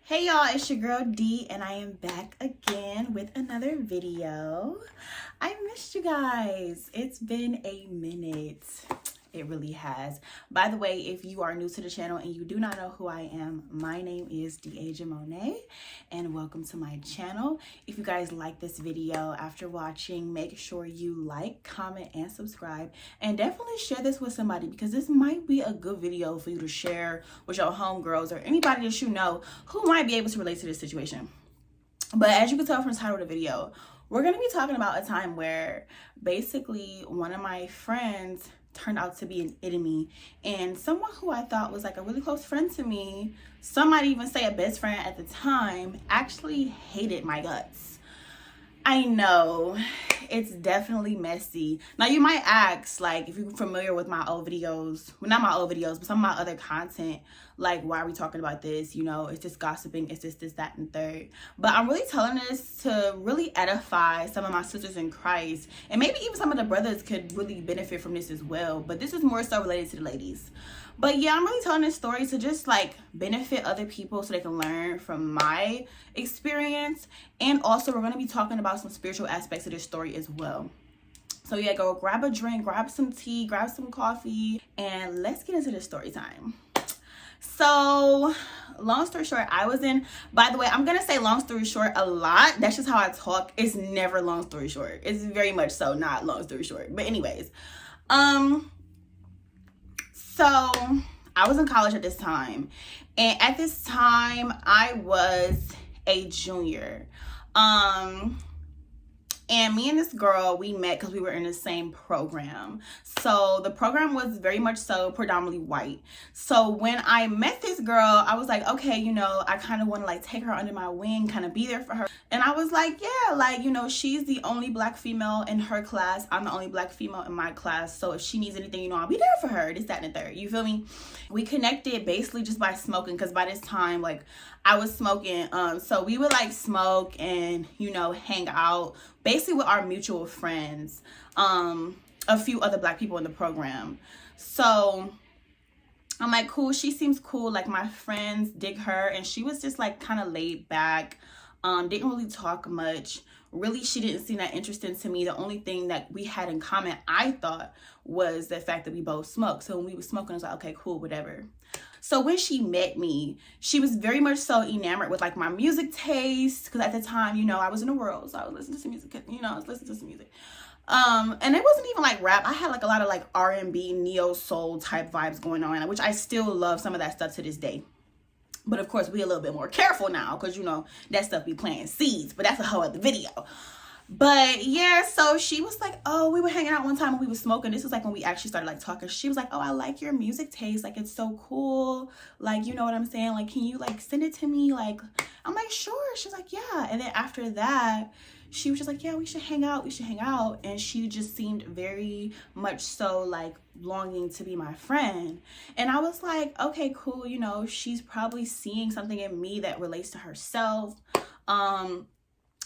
Hey y'all, it's your girl D and I am back again with another video. I missed you guys. It's been a minute. It really has. By the way, if you are new to the channel and you do not know who I am, my name is Mon'e and welcome to my channel. If you guys like this video after watching, make sure you like, comment, and subscribe, and definitely share this with somebody because this might be a good video for you to share with your homegirls or anybody that you know who might be able to relate to this situation. But as you can tell from the title of the video, we're going to be talking about a time where basically one of my friends turned out to be an enemy, and someone who I thought was like a really close friend to me, some might even say a best friend at the time, actually hated my guts. I know, it's definitely messy. Now you might ask, like, if you're familiar with my old videos, well, not my old videos, but some of my other content, like, why are we talking about this? You know, it's just gossiping, it's just this, that, and third. But I'm really telling this to really edify some of my sisters in Christ, and maybe even some of the brothers could really benefit from this as well. But this is more so related to the ladies. But yeah, I'm really telling this story to just like benefit other people so they can learn from my experience. And also we're going to be talking about some spiritual aspects of this story as well. So yeah, go grab a drink, grab some tea, grab some coffee, and let's get into the story time. So long story short, by the way, I'm going to say long story short a lot. That's just how I talk. It's never long story short. It's very much so not long story short. But anyways, so I was in college at this time, and at this time I was a junior. And me and this girl, we met because we were in the same program. So the program was very much so predominantly white. So when I met this girl, I was like, okay, you know, I kind of want to like take her under my wing, kind of be there for her. And I was like, yeah, like, you know, she's the only black female in her class. I'm the only black female in my class. So if she needs anything, you know, I'll be there for her. This, that, and the third. You feel me? We connected basically just by smoking, because by this time, like, I was smoking. So we would like smoke and, you know, hang out basically with our mutual friends, a few other black people in the program. So I'm like, cool, she seems cool. Like, my friends dig her, and she was just like kind of laid back, didn't really talk much. Really, she didn't seem that interesting to me. The only thing that we had in common, I thought, was the fact that we both smoked. So when we were smoking, I was like, okay, cool, whatever. So when she met me, she was very much so enamored with like my music taste, because at the time, you know, I was in the world, so I was listening to some music, you know, I was listening to some music. And it wasn't even like rap. I had like a lot of like R&B, neo soul type vibes going on, which I still love some of that stuff to this day. But of course, we a little bit more careful now, because, you know, that stuff be planting seeds, but that's a whole other video. But yeah, so she was like, oh, we were hanging out one time when we were smoking. This was like when we actually started like talking. She was like, oh, I like your music taste. Like, it's so cool. Like, you know what I'm saying? Like, can you like send it to me? Like, I'm like, sure. She's like, yeah. And then after that, she was just like, yeah, we should hang out. We should hang out. And she just seemed very much so like longing to be my friend. And I was like, okay, cool. You know, she's probably seeing something in me that relates to herself.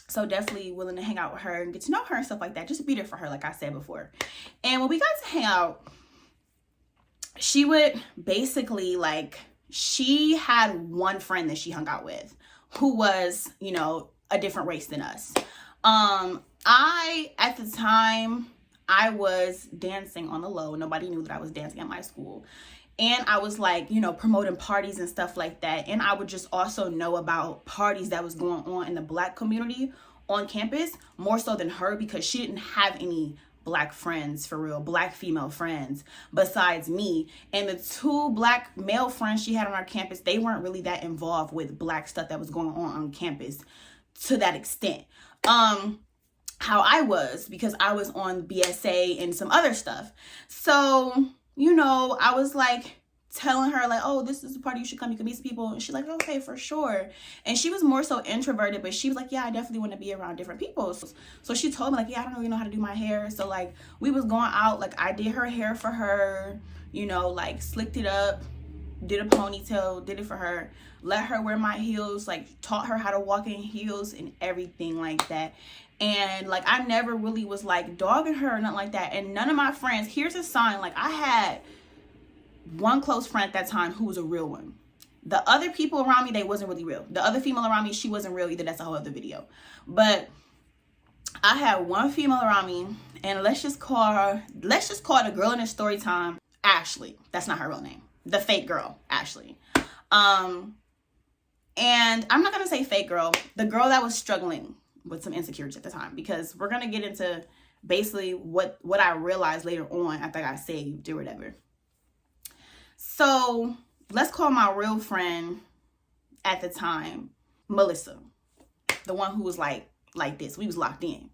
So definitely willing to hang out with her and get to know her and stuff like that. Just be there for her, like I said before. And when we got to hang out, she would basically like, she had one friend that she hung out with who was, you know, a different race than us. At the time, I was dancing on the low. Nobody knew that I was dancing at my school. And I was like, you know, promoting parties and stuff like that. And I would just also know about parties that was going on in the black community on campus, more so than her, because she didn't have any black friends, for real, black female friends besides me. And the two black male friends she had on our campus, they weren't really that involved with black stuff that was going on campus to that extent. How I was, because I was on BSA and some other stuff. So, you know, I was like telling her like, oh, this is the party, you should come, you can meet some people. And she's like, okay, for sure. And she was more so introverted, but she was like, yeah, I definitely want to be around different people. So she told me like, yeah, I don't really know how to do my hair. So like, we was going out, like I did her hair for her, you know, like slicked it up, did a ponytail, did it for her, let her wear my heels, like taught her how to walk in heels and everything like that. And like, I never really was like dogging her or nothing like that. And none of my friends, here's a sign, like I had one close friend at that time who was a real one. The other people around me, they wasn't really real. The other female around me, she wasn't real either. That's a whole other video. But I had one female around me, and let's just call the girl in the story time Ashley. That's not her real name. The fake girl, Ashley. And I'm not gonna say fake girl, the girl that was struggling with some insecurities at the time, because we're gonna get into basically what I realized later on after I got saved or whatever. So let's call my real friend at the time Melissa, the one who was like this. We was locked in.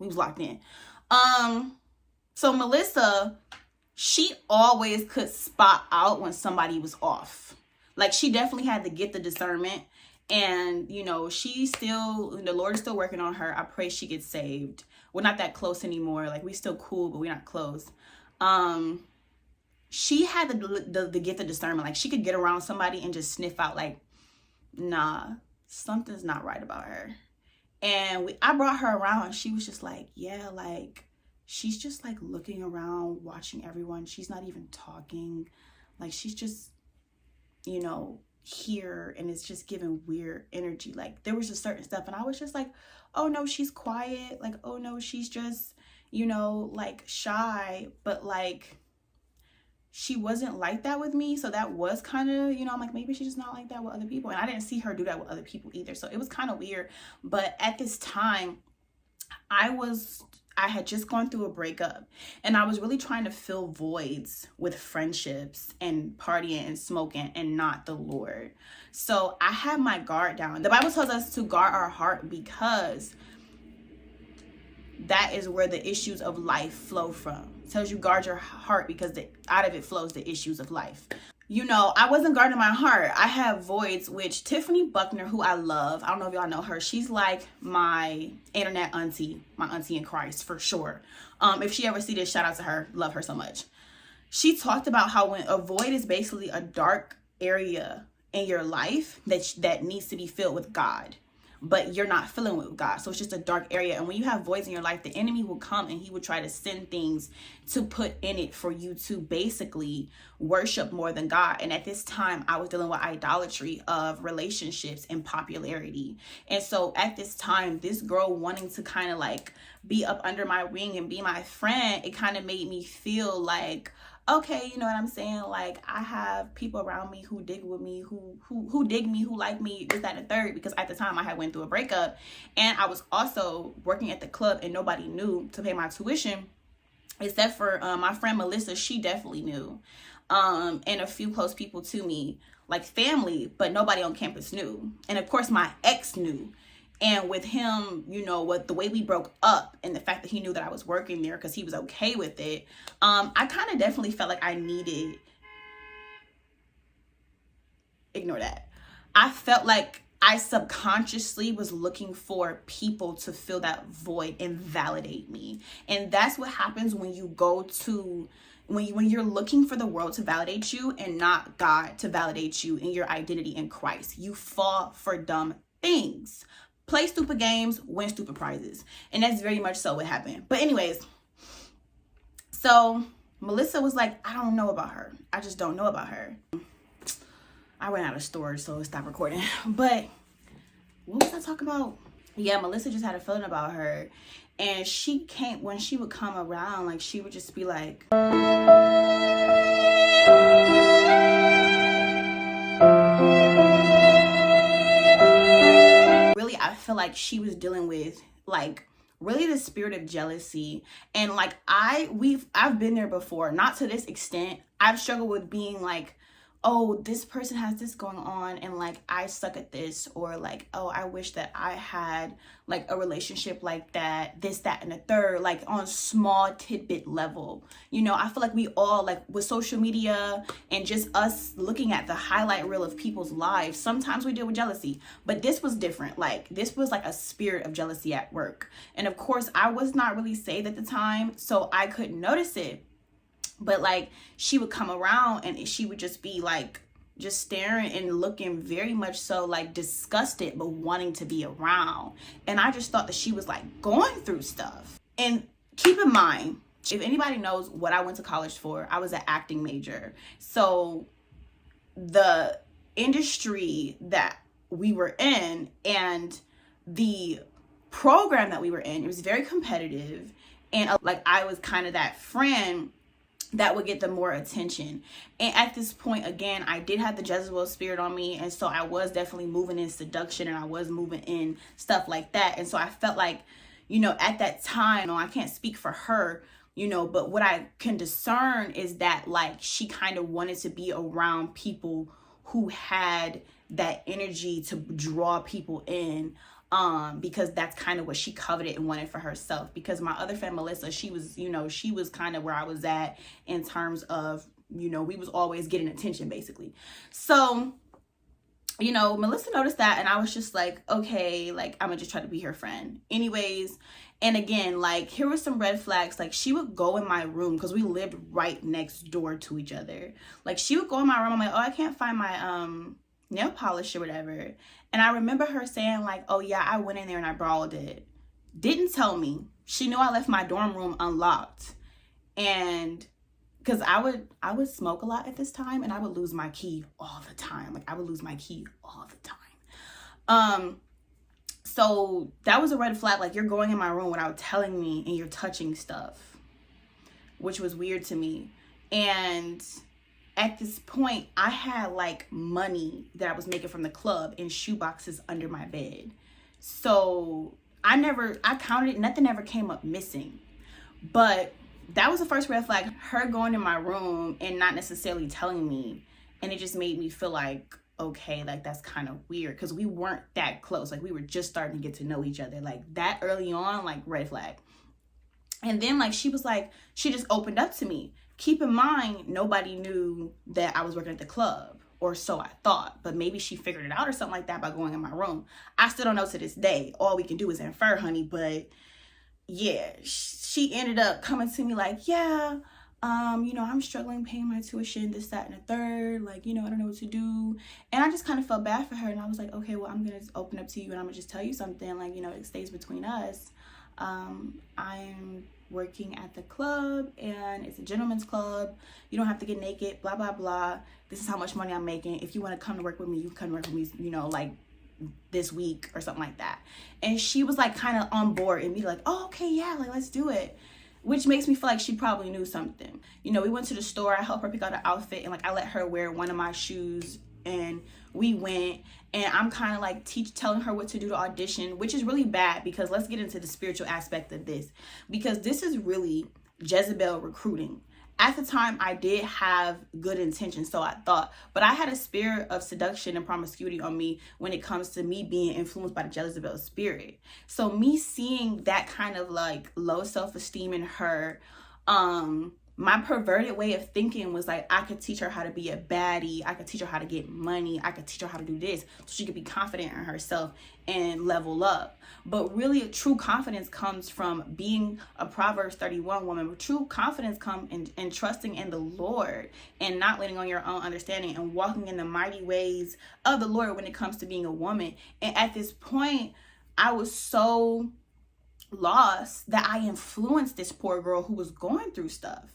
So Melissa, she always could spot out when somebody was off. Like, she definitely had to get the discernment. And, you know, the Lord is still working on her. I pray she gets saved. We're not that close anymore. Like, we still cool, but we're not close. She had the gift of discernment. Like, she could get around somebody and just sniff out, like, nah, something's not right about her. And I brought her around, and she was just like, yeah, like, she's just like looking around, watching everyone. She's not even talking. Like, she's just, you know, here, and it's just giving weird energy. Like, there was just certain stuff, and I was just like, oh no, she's quiet. Like, oh no, she's just, you know, like, shy. But like, she wasn't like that with me. So that was kind of, you know, I'm like, maybe she's just not like that with other people. And I didn't see her do that with other people either. So it was kind of weird. But at this time, I had just gone through a breakup, and I was really trying to fill voids with friendships and partying and smoking, and not the Lord. So I had my guard down. The Bible tells us to guard our heart, because that is where the issues of life flow from. It tells you guard your heart because out of it flows the issues of life. You know, I wasn't guarding my heart. I have voids, which Tiffany Buckner, who I love, I don't know if y'all know her, she's like my internet auntie, my auntie in Christ for sure. If she ever see this, shout out to her. Love her so much. She talked about how when a void is basically a dark area in your life that needs to be filled with God, but you're not filling with God. So it's just a dark area. And when you have voids in your life, the enemy will come and he will try to send things to put in it for you to basically worship more than God. And at this time, I was dealing with idolatry of relationships and popularity. And so at this time, this girl wanting to kind of like be up under my wing and be my friend, it kind of made me feel like, okay, you know what I'm saying? Like, I have people around me who dig with me, who dig me, who like me, this, that, and the third. Because at the time I had went through a breakup, and I was also working at the club, and nobody knew to pay my tuition except for my friend Melissa. She definitely knew, and a few close people to me, like family, but nobody on campus knew. And of course my ex knew. And with him, you know, what the way we broke up and the fact that he knew that I was working there because he was okay with it, I kind of definitely felt like I needed, ignore that. I felt like I subconsciously was looking for people to fill that void and validate me. And that's what happens when you go to, when you're looking for the world to validate you and not God to validate you in your identity in Christ. You fall for dumb things. Play stupid games, win stupid prizes. And that's very much so what happened. But anyways, so Melissa was like, I don't know about her. I just don't know about her. I ran out of storage, so stop recording. But what was I talking about? Yeah, Melissa just had a feeling about her. And when she would come around, like, she would just be like, really, I feel like she was dealing with, like, really the spirit of jealousy. And like, I've been there before, not to this extent. I've struggled with being like, oh, this person has this going on and like I suck at this, or like, oh, I wish that I had like a relationship like that, this, that, and the third, like on small tidbit level. You know, I feel like we all, like with social media and just us looking at the highlight reel of people's lives, sometimes we deal with jealousy, but this was different. Like, this was like a spirit of jealousy at work. And of course, I was not really saved at the time, so I couldn't notice it. But like, she would come around and she would just be like, just staring and looking very much so like disgusted, but wanting to be around. And I just thought that she was like going through stuff. And keep in mind, if anybody knows what I went to college for, I was an acting major. So the industry that we were in and the program that we were in, it was very competitive. And like, I was kind of that friend that would get the more attention. And at this point, again, I did have the Jezebel spirit on me. And so I was definitely moving in seduction, and I was moving in stuff like that. And so I felt like, you know, at that time, I can't speak for her, you know, but what I can discern is that, like, she kind of wanted to be around people who had that energy to draw people in, because that's kind of what she coveted and wanted for herself. Because my other friend, Melissa, she was, you know, she was kind of where I was at in terms of, you know, we was always getting attention, basically. So, you know, Melissa noticed that, and I was just like, okay, like, I'm gonna just try to be her friend anyways. And again, like, here were some red flags. Like, she would go in my room, because we lived right next door to each other. Like, she would go in my room. I'm like, oh, I can't find my nail polish or whatever. And I remember her saying, like, oh yeah, I went in there and I borrowed it. Didn't tell me. She knew I left my dorm room unlocked. And because I would smoke a lot at this time, and I would lose my key all the time. Like, I would lose my key all the time. So that was a red flag. Like, you're going in my room without telling me, and you're touching stuff, which was weird to me. And at this point, I had like money that I was making from the club in shoe boxes under my bed. So I counted it. Nothing ever came up missing. But that was the first red flag. Her going in my room and not necessarily telling me. And it just made me feel like, okay, like, that's kind of weird, because we weren't that close. Like, we were just starting to get to know each other. Like, that early on, like, red flag. And then, like, she was like, she just opened up to me. Keep in mind, nobody knew that I was working at the club, or so I thought. But maybe she figured it out or something like that by going in my room. I still don't know to this day. All we can do is infer, honey. But yeah, she ended up coming to me like, yeah, you know, I'm struggling paying my tuition, this, that, and the third. Like, you know, I don't know what to do. And I just kind of felt bad for her. And I was like, okay, well, I'm going to open up to you, and I'm going to just tell you something. Like, you know, it stays between us. I'm working at the club, and it's a gentleman's club. You don't have to get naked, blah, blah, blah. This is how much money I'm making. If you want to come to work with me, you can come to work with me, you know, like this week or something like that. And she was like kind of on board and be like, oh, okay, yeah, like, let's do it. Which makes me feel like she probably knew something. You know, we went to the store. I helped her pick out an outfit, and like, I let her wear one of my shoes, and we went. And I'm kind of like telling her what to do to audition, which is really bad, because let's get into the spiritual aspect of this, because this is really Jezebel recruiting. At the time, I did have good intentions, so I thought, but I had a spirit of seduction and promiscuity on me when it comes to me being influenced by the Jezebel spirit. So me seeing that kind of like low self-esteem in her, my perverted way of thinking was like, I could teach her how to be a baddie. I could teach her how to get money. I could teach her how to do this so she could be confident in herself and level up. But really, true confidence comes from being a Proverbs 31 woman. True confidence comes in trusting in the Lord and not leaning on your own understanding and walking in the mighty ways of the Lord when it comes to being a woman. And at this point, I was so lost that I influenced this poor girl who was going through stuff.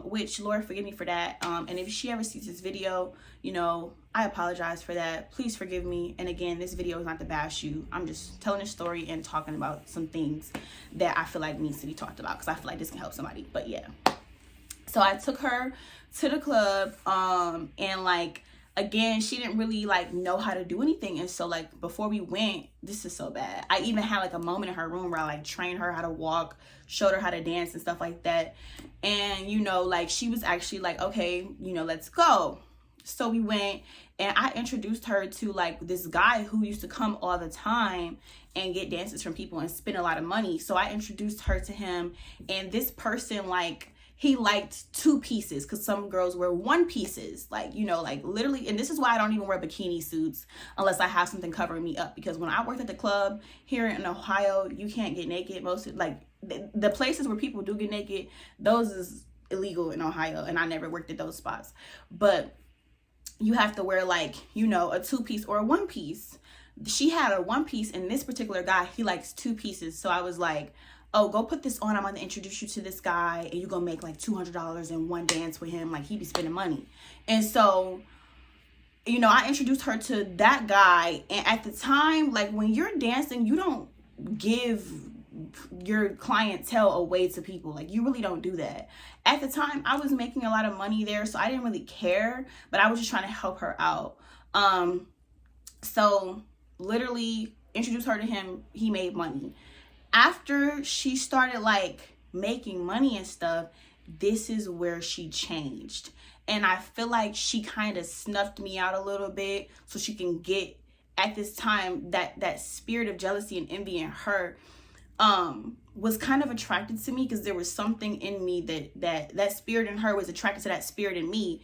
Which, Lord, forgive me for that. And if she ever sees this video, you know, I apologize for that. Please forgive me. And again, this video is not to bash you. I'm just telling a story and talking about some things that I feel like needs to be talked about, because I feel like this can help somebody. But yeah. So I took her to the club, and like, again, she didn't really like know how to do anything. And so like, before we went, this is so bad. I even had like a moment in her room where I like trained her how to walk, showed her how to dance and stuff like that. And, you know, like, she was actually like, okay, you know, let's go. So we went, and I introduced her to like this guy who used to come all the time and get dances from people and spend a lot of money. So I introduced her to him, and this person, like, he liked two pieces, because some girls wear one pieces, like, you know, like literally. And this is why I don't even wear bikini suits unless I have something covering me up, because when I worked at the club here in Ohio, you can't get naked. Most like the places where people do get naked, those is illegal in Ohio, and I never worked at those spots. But you have to wear like, you know, a two piece or a one piece. She had a one piece, and this particular guy, he likes two pieces. So I was like, oh, go put this on. I'm going to introduce you to this guy, and you're going to make like $200 in one dance with him. Like, he be spending money. And so you know, I introduced her to that guy. And at the time, like, when you're dancing, you don't give your clientele away to people. Like, you really don't do that. At the time, I was making a lot of money there, so I didn't really care, but I was just trying to help her out. So literally introduced her to him. He made money. After she started like making money and stuff, this is where she changed. And I feel like she kind of snuffed me out a little bit so she can get, at this time, that spirit of jealousy and envy in her was kind of attracted to me, because there was something in me that spirit in her was attracted to that spirit in me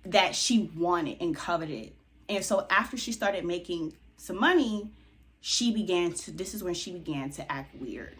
that she wanted and coveted. And so after she started making some money, this is when she began to act weird.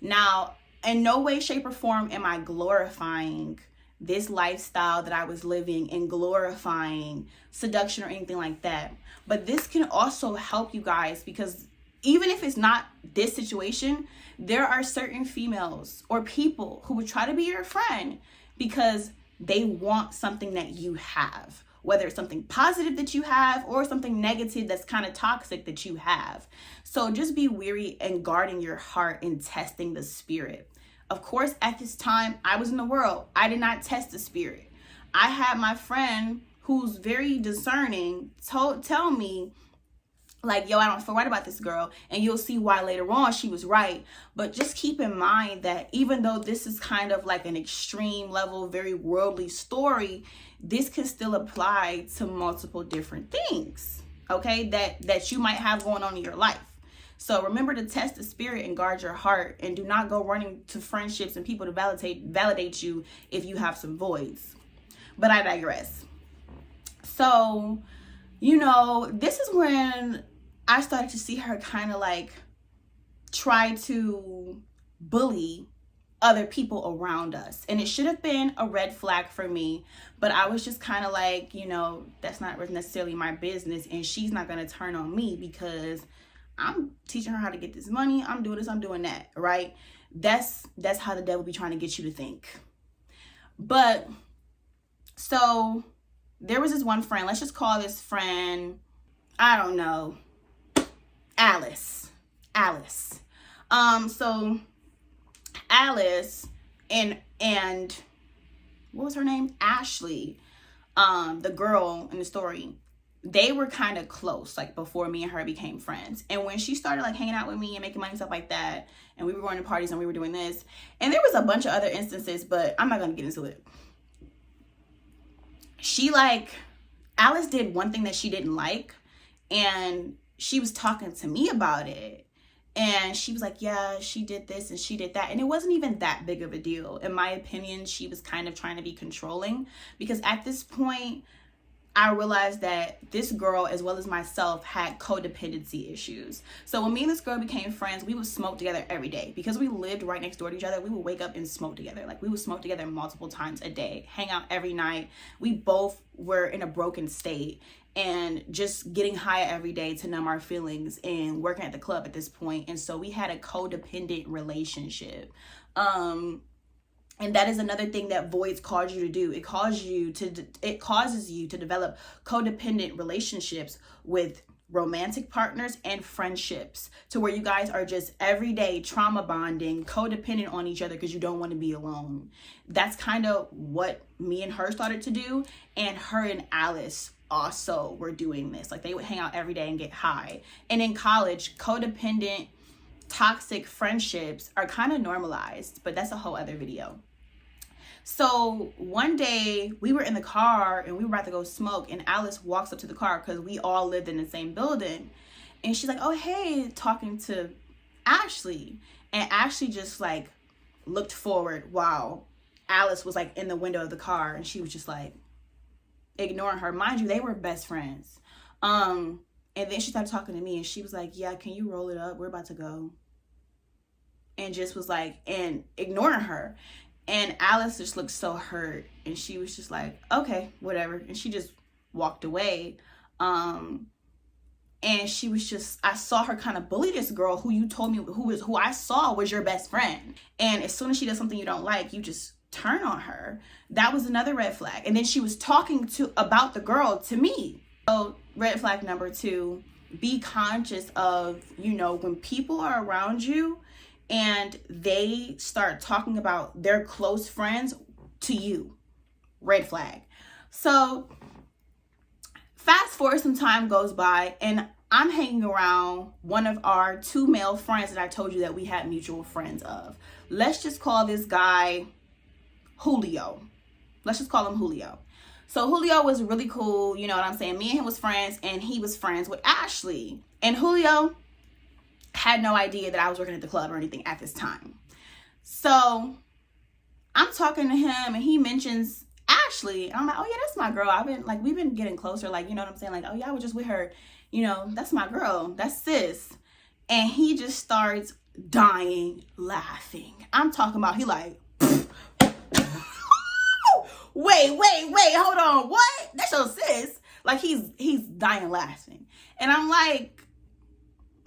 Now, in no way, shape, or form am I glorifying this lifestyle that I was living and glorifying seduction or anything like that. But this can also help you guys, because even if it's not this situation, there are certain females or people who would try to be your friend because they want something that you have, whether it's something positive that you have or something negative that's kind of toxic that you have. So just be wary and guarding your heart and testing the spirit. Of course, at this time, I was in the world. I did not test the spirit. I had my friend who's very discerning tell me, like, yo, I don't feel right about this girl. And you'll see why later on she was right. But just keep in mind that even though this is kind of like an extreme level, very worldly story, this can still apply to multiple different things, okay, that you might have going on in your life. So remember to test the spirit and guard your heart, and do not go running to friendships and people to validate you if you have some voids. But I digress. So, you know, this is when I started to see her kind of like try to bully other people around us. And it should have been a red flag for me, but I was just kind of like, you know, that's not necessarily my business, and she's not going to turn on me because I'm teaching her how to get this money. I'm doing this, I'm doing that, right? That's how the devil be trying to get you to think. But so there was this one friend, let's just call this friend, I don't know, Alice. So Alice and what was her name? Ashley, the girl in the story, they were kind of close, like before me and her became friends. And when she started like hanging out with me and making money, stuff like that, and we were going to parties and we were doing this, and there was a bunch of other instances, but I'm not going to get into it. Alice did one thing that she didn't like, and she was talking to me about it. And she was like, yeah, she did this and she did that. And it wasn't even that big of a deal. In my opinion, she was kind of trying to be controlling, because at this point, I realized that this girl, as well as myself, had codependency issues. So when me and this girl became friends, we would smoke together every day. Because we lived right next door to each other, we would wake up and smoke together. Like, we would smoke together multiple times a day, hang out every night. We both were in a broken state and just getting high every day to numb our feelings, and working at the club at this point. And so we had a codependent relationship. And that is another thing that voids cause you to do. It causes you to develop codependent relationships with romantic partners and friendships, to where you guys are just everyday trauma bonding, codependent on each other because you don't want to be alone. That's kind of what me and her started to do. And her and Alice also were doing this. Like, they would hang out every day and get high. And in college, codependent, toxic friendships are kind of normalized, but that's a whole other video. So one day we were in the car and we were about to go smoke, and Alice walks up to the car because we all lived in the same building. And she's like, oh, hey, talking to Ashley. And Ashley just like looked forward while Alice was like in the window of the car, and she was just like ignoring her. Mind you, they were best friends. And then she started talking to me, and she was like, yeah, can you roll it up? We're about to go. And just was like, and ignoring her. And Alice just looked so hurt, and she was just like, okay, whatever. And she just walked away. And she was just, I saw her kind of bully this girl who you told me, who I saw was your best friend. And as soon as she does something you don't like, you just turn on her. That was another red flag. And then she was talking about the girl to me. So red flag number 2, be conscious of, you know, when people are around you and they start talking about their close friends to you. Red flag. So fast forward, some time goes by and I'm hanging around one of our 2 male friends that I told you that we had mutual friends of. Let's just call this guy Julio. Let's just call him Julio. So Julio was really cool, you know what I'm saying? Me and him was friends, and he was friends with Ashley. And Julio had no idea that I was working at the club or anything at this time. So I'm talking to him, and he mentions Ashley. And I'm like, oh yeah, that's my girl. We've been getting closer, like, you know what I'm saying? Like, oh yeah, I was just with her. You know, that's my girl. That's sis. And he just starts dying laughing. I'm talking about, he like, wait, hold on, what? That's your sis? Like, he's dying laughing. And I'm like,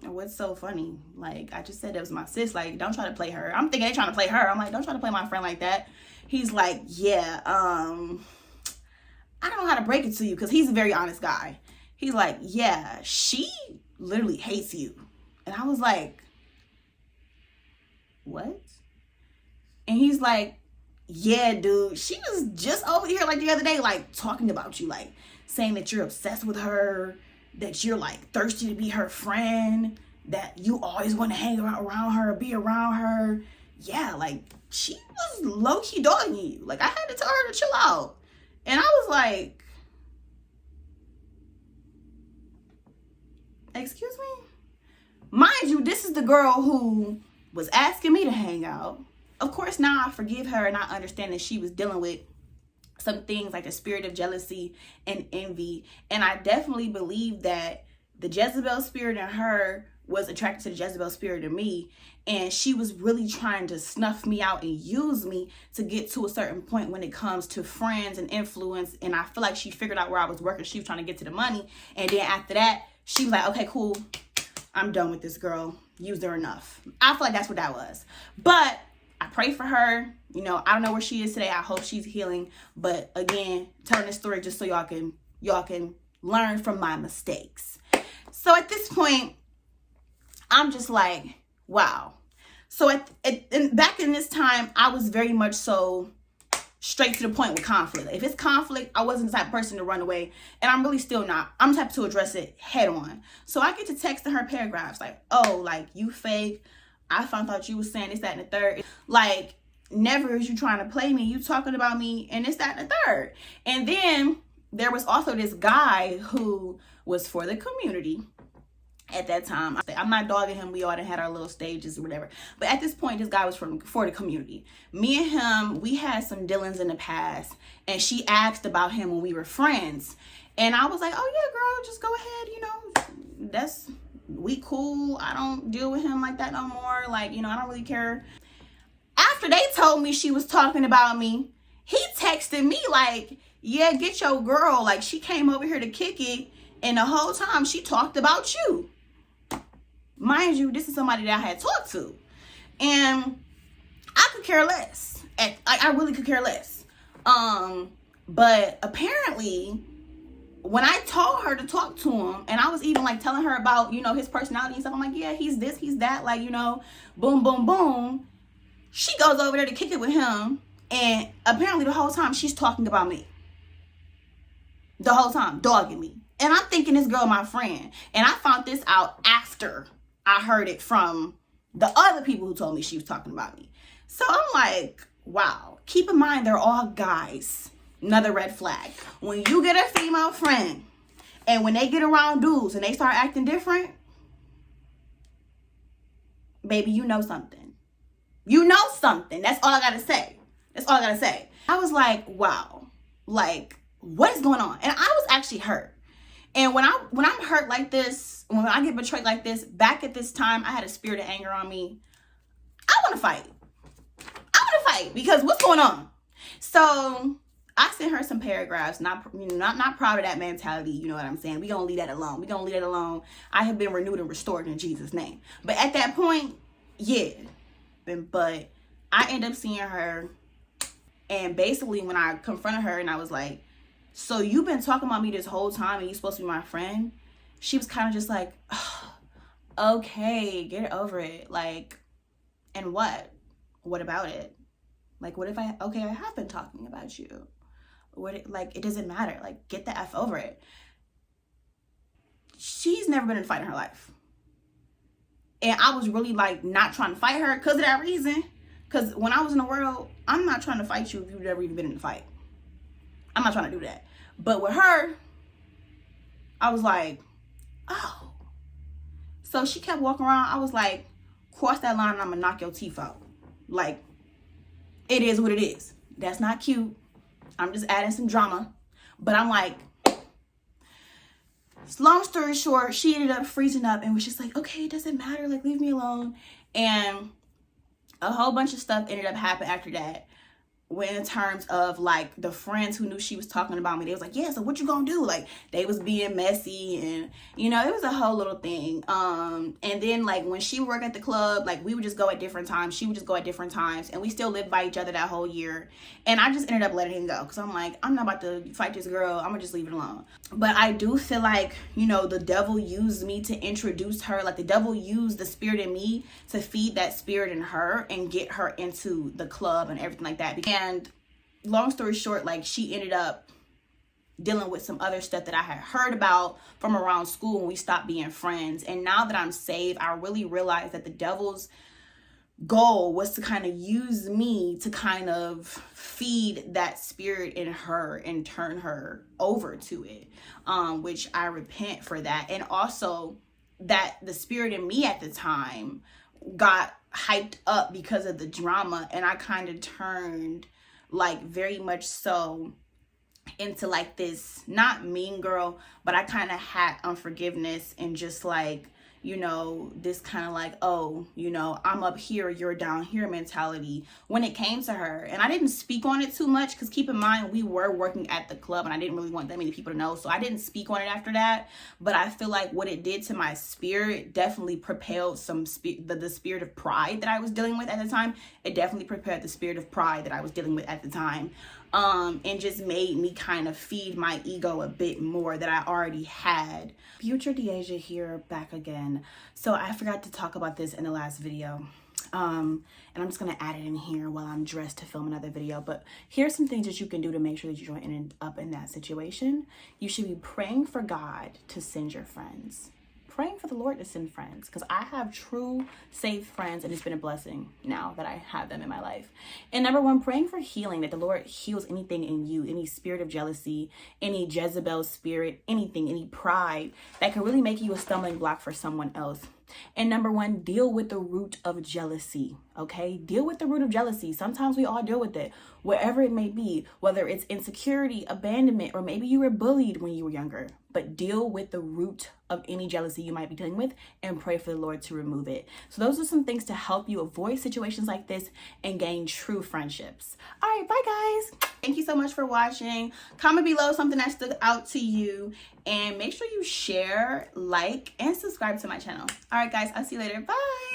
what's so funny? Like, I just said it was my sis. Like, don't try to play her. I'm thinking they trying to play her. I'm like, don't try to play my friend like that. He's like, yeah, I don't know how to break it to you, because he's a very honest guy. He's like, yeah, she literally hates you. And I was like, what? And he's like, yeah, dude, she was just over here like the other day, like talking about you, like saying that you're obsessed with her, that you're like thirsty to be her friend, that you always want to hang around her, be around her. Yeah, like she was low-key dogging you. Like, I had to tell her to chill out. And I was like, excuse me? Mind you, this is the girl who was asking me to hang out. Of course, now I forgive her and I understand that she was dealing with some things like the spirit of jealousy and envy. And I definitely believe that the Jezebel spirit in her was attracted to the Jezebel spirit in me. And she was really trying to snuff me out and use me to get to a certain point when it comes to friends and influence. And I feel like she figured out where I was working. She was trying to get to the money. And then after that, she was like, okay, cool. I'm done with this girl. Used her enough. I feel like that's what that was. But I pray for her. You know, I don't know where she is today. I hope she's healing. But again, telling this story just so y'all can learn from my mistakes. So at this point, I'm just like, wow. So back in this time, I was very much so straight to the point with conflict. If it's conflict, I wasn't the type of person to run away. And I'm really still not. I'm the type to address it head on. So I get to texting her paragraphs like, oh, like, you fake. I found out you was saying this, that, and the third. Like, never is you trying to play me. You talking about me and this, that, and the third. And then there was also this guy who was for the community at that time. I'm not dogging him. We all had our little stages or whatever. But at this point, this guy was for the community. Me and him, we had some dealings in the past. And she asked about him when we were friends. And I was like, oh yeah, girl, just go ahead. You know, we cool. I don't deal with him like that no more. Like, you know, I don't really care. After they told me she was talking about me, he texted me like, yeah, get your girl. Like, she came over here to kick it. And the whole time she talked about you. Mind you, this is somebody that I had talked to. And I could care less. I really could care less. But apparently, when I told her to talk to him, and I was even like telling her about, you know, his personality and stuff, I'm like, yeah, he's this, he's that, like, you know, boom, boom, boom. She goes over there to kick it with him. And apparently the whole time she's talking about me. The whole time, dogging me. And I'm thinking this girl my friend. And I found this out after I heard it from the other people who told me she was talking about me. So I'm like, wow. Keep in mind, they're all guys. Another red flag. When you get a female friend, and when they get around dudes and they start acting different, baby, you know something. You know something. That's all I gotta say. That's all I gotta say. I was like, wow. Like, what is going on? And I was actually hurt. And when I'm hurt like this, when I get betrayed like this, back at this time, I had a spirit of anger on me. I want to fight. I want to fight because what's going on? So I sent her some paragraphs, not proud of that mentality. You know what I'm saying? We're going to leave that alone. We're going to leave that alone. I have been renewed and restored in Jesus' name. But at that point, yeah. But I ended up seeing her. And basically when I confronted her and I was like, So you've been talking about me this whole time and you're supposed to be my friend? She was kind of just like, oh, okay, get over it. Like, and what? What about it? Like, what if I have been talking about you. Like, it doesn't matter. Like, get the F over it. She's never been in a fight in her life. And I was really like not trying to fight her because of that reason. Because when I was in the world, I'm not trying to fight you if you've never even been in a fight. I'm not trying to do that. But with her, I was like, oh. So she kept walking around. I was like, cross that line and I'm going to knock your teeth out. Like, it is what it is. That's not cute. I'm just adding some drama. But I'm like, long story short, she ended up freezing up and was just like, okay, it doesn't matter. Like, leave me alone. And a whole bunch of stuff ended up happening after that. When in terms of like the friends who knew she was talking about me, they was like, yeah, so what you gonna do? Like, they was being messy and, you know, it was a whole little thing. And then like when she would work at the club, like we would just go at different times. She would just go at different times, and we still lived by each other that whole year. And I just ended up letting it go because I'm like, I'm not about to fight this girl. I'm gonna just leave it alone. But I do feel like, you know, the devil used me to introduce her. Like, the devil used the spirit in me to feed that spirit in her and get her into the club and everything like that. And long story short, like, she ended up dealing with some other stuff that I had heard about from around school when we stopped being friends. And now that I'm saved, I really realized that the devil's goal was to kind of use me to kind of feed that spirit in her and turn her over to it, which I repent for that. And also that the spirit in me at the time got hyped up because of the drama, and I kind of turned like very much so into like this, not mean girl, but I kind of had unforgiveness and just like, you know, this kind of like, oh, you know, I'm up here, you're down here mentality when it came to her. And I didn't speak on it too much because keep in mind, we were working at the club and I didn't really want that many people to know. So I didn't speak on it after that. But I feel like what it did to my spirit definitely propelled some the spirit of pride that I was dealing with at the time. It definitely prepared the spirit of pride that I was dealing with at the time. And just made me kind of feed my ego a bit more that I already had. Future Deasia here, back again. So I forgot to talk about this in the last video. And I'm just going to add it in here while I'm dressed to film another video. But here's some things that you can do to make sure that you don't end up in that situation. You should be praying for God to send your friends. Praying for the Lord to send friends, because I have true safe friends and it's been a blessing now that I have them in my life. And number one, praying for healing, that the Lord heals anything in you, any spirit of jealousy, any Jezebel spirit, anything, any pride that can really make you a stumbling block for someone else. And number one, deal with the root of jealousy, okay? Deal with the root of jealousy. Sometimes we all deal with it, wherever it may be, whether it's insecurity, abandonment, or maybe you were bullied when you were younger. But deal with the root of any jealousy you might be dealing with and pray for the Lord to remove it. So those are some things to help you avoid situations like this and gain true friendships. All right, bye guys. Thank you so much for watching. Comment below something that stood out to you, and make sure you share, like, and subscribe to my channel. All right guys, I'll see you later. Bye.